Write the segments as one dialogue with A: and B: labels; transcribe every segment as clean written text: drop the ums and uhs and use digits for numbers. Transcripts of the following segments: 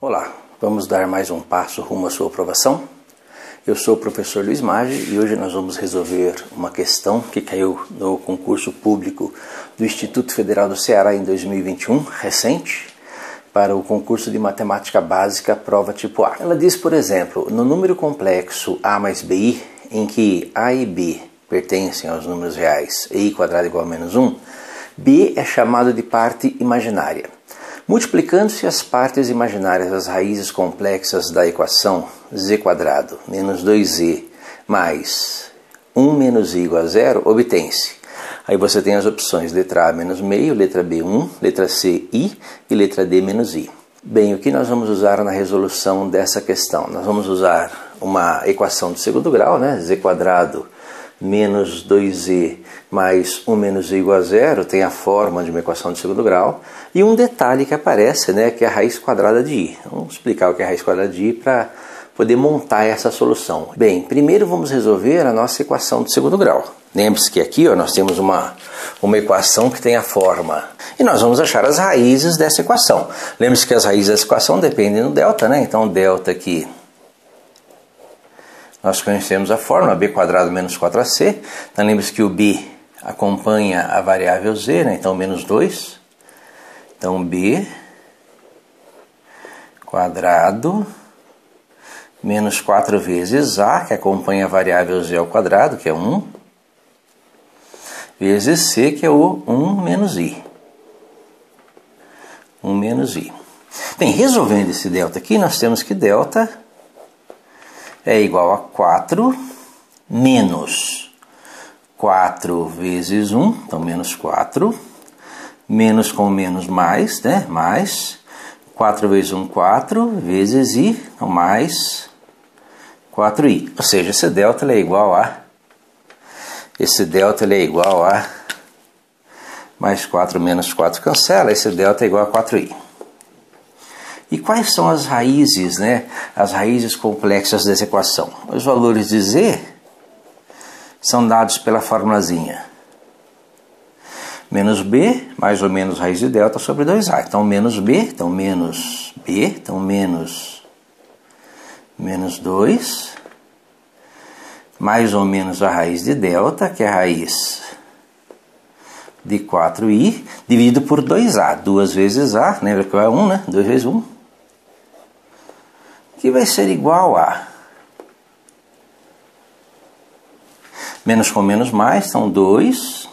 A: Olá, vamos dar mais um passo rumo à sua aprovação? Eu sou o professor Luiz Maggi e hoje nós vamos resolver uma questão que caiu no concurso público do Instituto Federal do Ceará em 2021, recente, para o concurso de matemática básica, prova tipo A. Ela diz, por exemplo, no número complexo A mais BI, em que A e B pertencem aos números reais e I quadrado igual a menos 1, B é chamado de parte imaginária. Multiplicando-se as partes imaginárias das raízes complexas da equação z quadrado menos 2z mais 1 menos i igual a 0, obtém-se. Aí você tem as opções letra A menos meio, letra B 1, letra C i e letra D menos i. Bem, o que nós vamos usar na resolução dessa questão? Nós vamos usar uma equação de segundo grau, né? Z quadrado menos 2z mais 1 menos i igual a 0, tem a forma de uma equação de segundo grau, e um detalhe que aparece, né, que é a raiz quadrada de i. Vamos explicar o que é a raiz quadrada de i para poder montar essa solução. Bem, primeiro vamos resolver a nossa equação de segundo grau. Lembre-se que aqui nós temos uma equação que tem a forma, e nós vamos achar as raízes dessa equação. Lembre-se que as raízes dessa equação dependem do delta, né? Então delta aqui, nós conhecemos a fórmula b quadrado menos 4ac, então lembre-se que o b acompanha a variável z, né? Então menos 2, então b quadrado menos 4 vezes a, que acompanha a variável z ao quadrado, que é 1, vezes c, que é o 1 menos i. 1 menos i. Bem, resolvendo esse delta aqui, nós temos que delta é igual a 4 menos 4 vezes 1, então menos 4, menos com menos mais, né? Mais 4 vezes 1, 4, vezes i, então mais 4i. Ou seja, esse delta é igual a mais 4 menos 4 cancela, esse delta é igual a 4i. E quais são as raízes, né? As raízes complexas dessa equação? Os valores de z são dados pela formulazinha. Menos b, mais ou menos raiz de delta sobre 2a. Então menos b, então menos b, então menos 2, mais ou menos a raiz de delta, que é a raiz de 4i, dividido por 2a. 2 vezes a, lembra que é 1, né? 2 vezes 1. Que vai ser igual a menos com menos mais, então 2,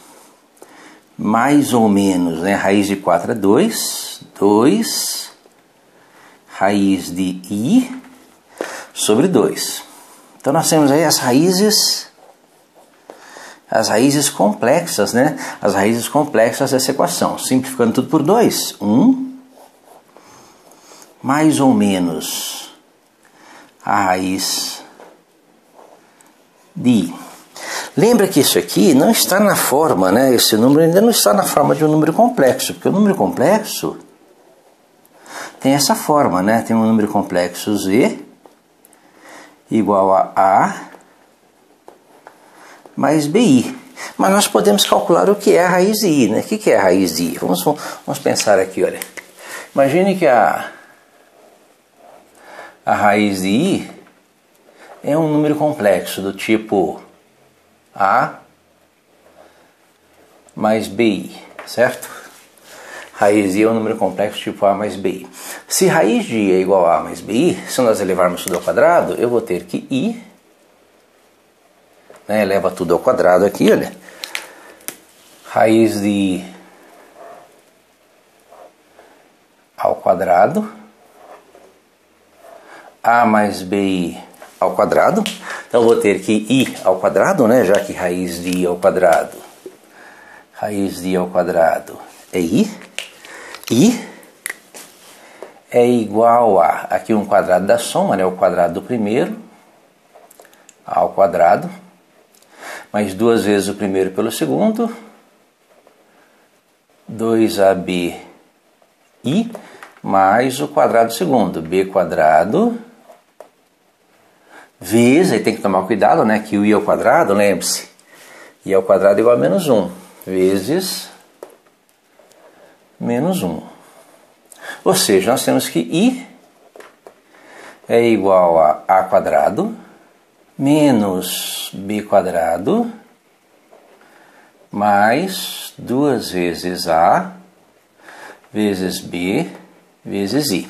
A: mais ou menos, né? Raiz de 4 é 2, 2, raiz de i sobre 2. Então nós temos aí as raízes complexas, né? As raízes complexas dessa equação. Simplificando tudo por 2, 1, mais ou menos a raiz de i. Lembra que isso aqui não está na forma, né? Esse número ainda não está na forma de um número complexo, porque o número complexo tem essa forma, né? Tem um número complexo z igual a mais bi. Mas nós podemos calcular o que é a raiz de i, né? O que é a raiz de i? Vamos pensar aqui, olha. Imagine que a raiz de i é um número complexo do tipo a mais bi, certo? Raiz de i é um número complexo tipo a mais bi. Se raiz de i é igual a mais bi, se nós elevarmos tudo ao quadrado, eu vou ter que i, né, eleva tudo ao quadrado aqui, olha. Raiz de i ao quadrado, a mais bi ao quadrado. Então eu vou ter que i ao quadrado, né? Já que raiz de i ao quadrado é i. I é igual a, aqui um quadrado da soma, né? O quadrado do primeiro ao quadrado, mais 2 vezes o primeiro pelo segundo, 2ab i, mais o quadrado do segundo, b quadrado, vezes, aí tem que tomar cuidado, né, que o i ao quadrado, lembre-se, i ao quadrado é igual a menos 1, vezes menos 1. Ou seja, nós temos que i é igual a a quadrado menos b quadrado mais 2 vezes a vezes b vezes i.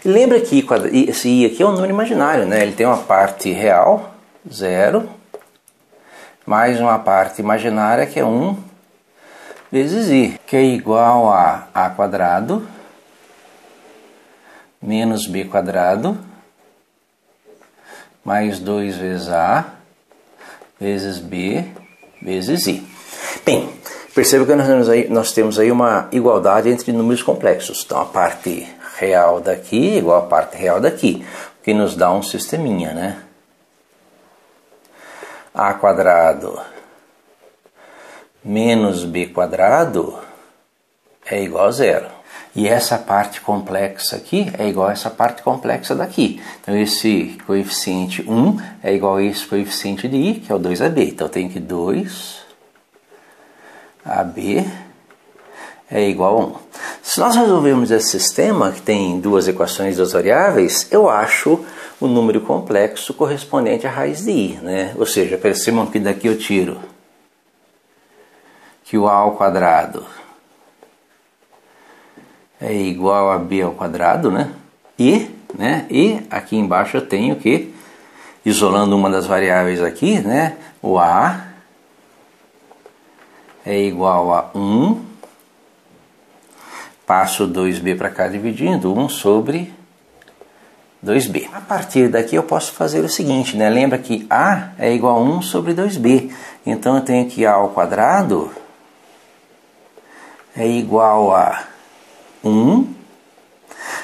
A: E lembra que esse i aqui é um número imaginário, né? Ele tem uma parte real, 0, mais uma parte imaginária que é 1 vezes i, que é igual a quadrado menos b quadrado mais 2 vezes a vezes b vezes i. Bem, perceba que nós temos aí uma igualdade entre números complexos. Então a parte real daqui igual a parte real daqui, o que nos dá um sisteminha, né? A quadrado menos b quadrado é igual a 0. E essa parte complexa aqui é igual a essa parte complexa daqui. Então esse coeficiente 1 é igual a esse coeficiente de i, que é o 2ab. Então eu tenho que 2ab é igual a 1. Se nós resolvermos esse sistema, que tem duas equações e duas variáveis, eu acho o número complexo correspondente à raiz de i, né? Ou seja, percebam que daqui eu tiro que o a ao quadrado é igual a b ao quadrado, né? E aqui embaixo eu tenho que, isolando uma das variáveis aqui, né? O a é igual a 1, passo 2b para cá dividindo, 1 sobre 2b. A partir daqui eu posso fazer o seguinte, né? Lembra que a é igual a 1 sobre 2b. Então eu tenho que a ao quadrado é igual a 1,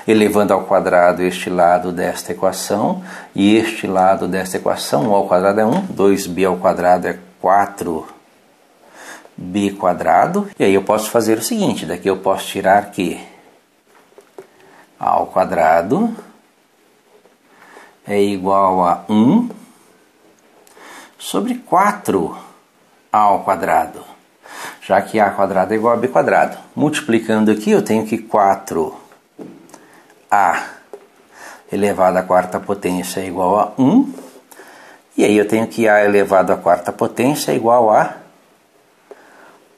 A: elevando ao quadrado este lado desta equação, e este lado desta equação, 1 ao quadrado é 1, 2b ao quadrado é 4b quadrado, e aí eu posso fazer o seguinte, daqui eu posso tirar que a ao quadrado é igual a 1 sobre 4a ao quadrado, já que a quadrado é igual a b quadrado. Multiplicando aqui eu tenho que 4a elevado à quarta potência é igual a 1, e aí eu tenho que a elevado à quarta potência é igual a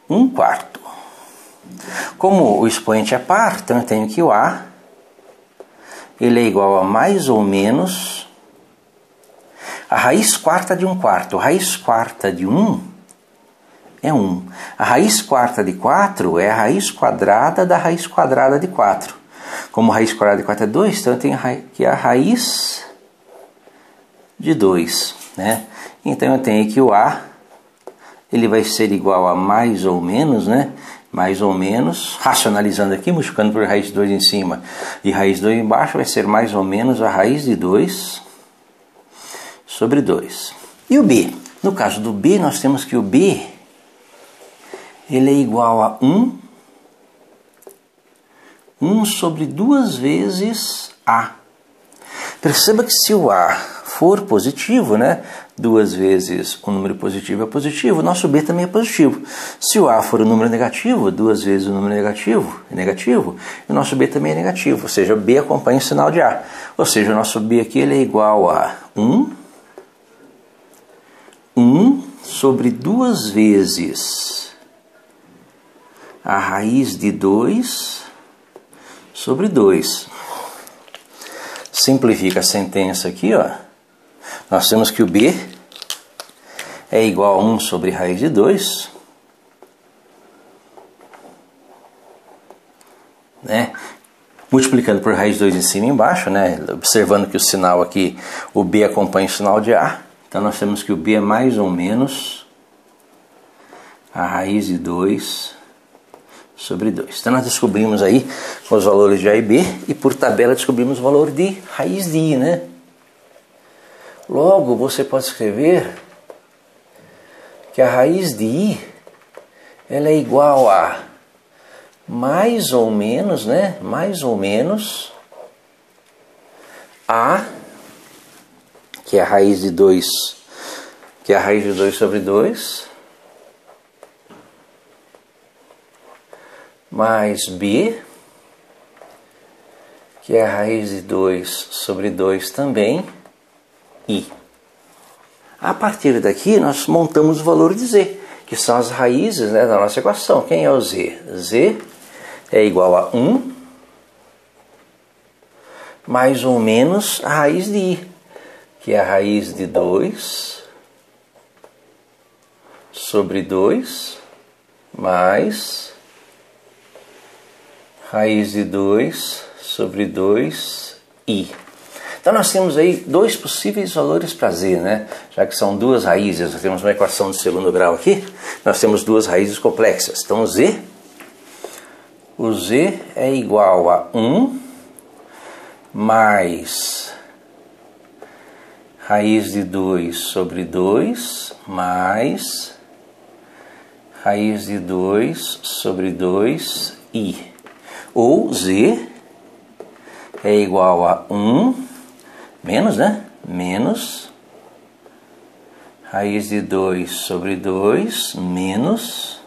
A: 1 quarto. Como o expoente é par, então eu tenho que o a ele é igual a mais ou menos a raiz quarta de 1 quarto. A raiz quarta de 1 é 1. A raiz quarta de 4 é a raiz quadrada da raiz quadrada de 4. Como a raiz quadrada de 4 é 2, então eu tenho que a raiz de 2, né? Então eu tenho que o a ele vai ser igual a mais ou menos, né? Mais ou menos, racionalizando aqui, multiplicando por raiz de 2 em cima e raiz de 2 embaixo, vai ser mais ou menos a raiz de 2 sobre 2. E o b? No caso do b, nós temos que o b ele é igual a 1 sobre 2 vezes a. Perceba que se o a for positivo, né? 2 vezes o número positivo é positivo, o nosso b também é positivo. Se o a for um número negativo, 2 vezes o número negativo é negativo, e o nosso b também é negativo, ou seja, o b acompanha o sinal de a. Ou seja, o nosso b aqui ele é igual a 1 sobre 2 vezes a raiz de 2 sobre 2. Simplifica a sentença aqui, ó. Nós temos que o b é igual a 1 sobre raiz de 2, né? Multiplicando por raiz de 2 em cima e embaixo, né? Observando que o sinal aqui, o b acompanha o sinal de a. Então nós temos que o b é mais ou menos a raiz de 2 sobre 2. Então nós descobrimos aí os valores de a e b, e por tabela descobrimos o valor de raiz de i, né? Logo, você pode escrever que a raiz de i ela é igual a mais ou menos, né? Mais ou menos a, que é a raiz de 2, que é a raiz de 2 sobre 2, mais b, que é a raiz de 2 sobre 2 também, I. A partir daqui, nós montamos o valor de Z, que são as raízes, né, da nossa equação. Quem é o Z? Z é igual a 1 mais ou menos a raiz de I, que é a raiz de 2 sobre 2 mais raiz de 2 sobre 2i. Então nós temos aí dois possíveis valores para z, né? Já que são duas raízes, nós temos uma equação de segundo grau aqui, nós temos duas raízes complexas. Então o z é igual a 1 mais raiz de 2 sobre 2 mais raiz de 2 sobre 2i. Ou z é igual a 1 menos, né? Menos raiz de 2 sobre 2 menos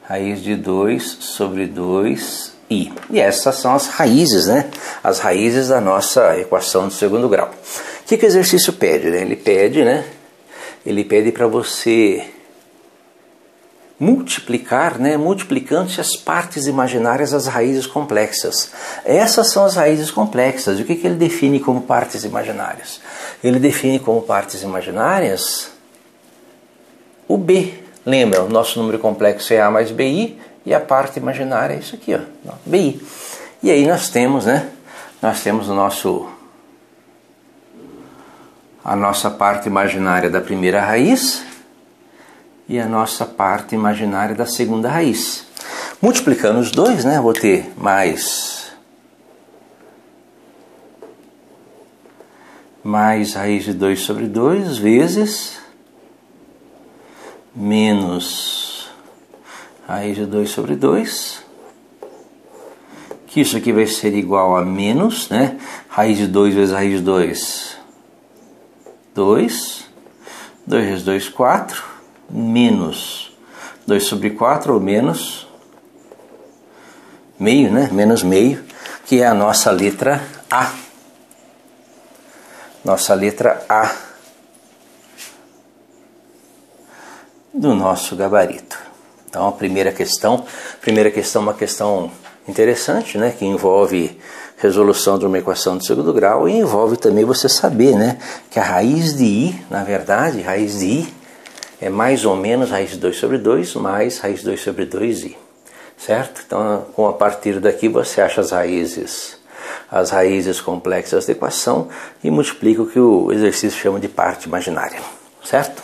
A: raiz de 2 sobre 2i. E essas são as raízes, né? As raízes da nossa equação de segundo grau. O que o exercício pede, né? Ele pede para você multiplicar, né? Multiplicando-se as partes imaginárias das raízes complexas. Essas são as raízes complexas. E o que ele define como partes imaginárias? Ele define como partes imaginárias o B. Lembra, o nosso número complexo é A mais BI e a parte imaginária é isso aqui, ó, BI. E aí nós temos, né? Nós temos a nossa parte imaginária da primeira raiz e a nossa parte imaginária da segunda raiz. Multiplicando os dois, né, vou ter mais raiz de 2 sobre 2 vezes menos raiz de 2 sobre 2, que isso aqui vai ser igual a menos, né, raiz de 2 vezes raiz de 2, 2 vezes 2, 4, menos 2 sobre 4, ou menos meio, né? Menos meio, que é a nossa letra A. Nossa letra A do nosso gabarito. Então a primeira questão é uma questão interessante, né? Que envolve resolução de uma equação de segundo grau e envolve também você saber, né? Que a raiz de I, na verdade, raiz de I é mais ou menos raiz de 2 sobre 2 mais raiz de 2 sobre 2i, certo? Então, a partir daqui você acha as raízes complexas da equação e multiplica o que o exercício chama de parte imaginária, certo?